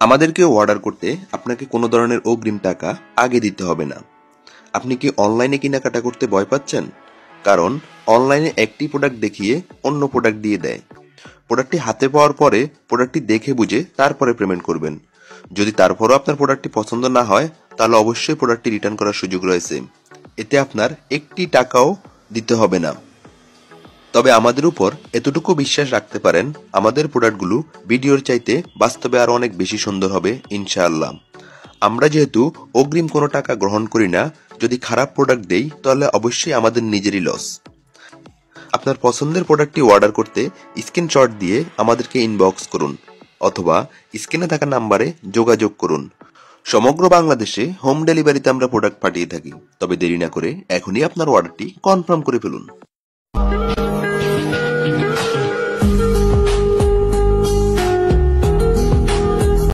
আমাদেরকে অর্ডার করতে আপনাকে কোনো ধরনের অগ্রিম টাকা আগে দিতে হবে না। আপনি কি অনলাইনে কেনাকাটা করতে ভয় পাচ্ছেন? কারণ অনলাইনে একটি প্রোডাক্ট দেখিয়ে অন্য প্রোডাক্ট দিয়ে দেয়। প্রোডাক্টটি হাতে পাওয়ার পরে প্রোডাক্টটি দেখে বুঝে তারপরে পেমেন্ট করবেন। যদি তারপরও আপনার প্রোডাক্টটি পছন্দ না হয়, তাহলে অবশ্যই প্রোডাক্টটি রিটার্ন করার সুযোগ রয়েছে। এতে আপনার একটি টাকাও দিতে হবে না। তবে আমাদের উপর এতটুকু বিশ্বাস রাখতে পারেন, আমাদের প্রোডাক্টগুলো ভিডিওর চাইতে বাস্তবে আরো অনেক বেশি সুন্দর হবে ইনশাআল্লাহ। আমরা যেহেতু অগ্রিম কোনো টাকা গ্রহণ করি না, যদি খারাপ প্রোডাক্ট দেই তাহলে অবশ্যই আমাদের নিজেরই লস। আপনার পছন্দের প্রোডাক্টটি অর্ডার করতে স্ক্রিনশট দিয়ে আমাদেরকে ইনবক্স করুন অথবা স্ক্রিনে থাকা নাম্বারে যোগাযোগ করুন। সমগ্র বাংলাদেশে হোম ডেলিভারিতে আমরা প্রোডাক্ট পাঠিয়ে থাকি। তবে দেরি না করে এখনই আপনার অর্ডারটি কনফার্ম করে ফেলুন।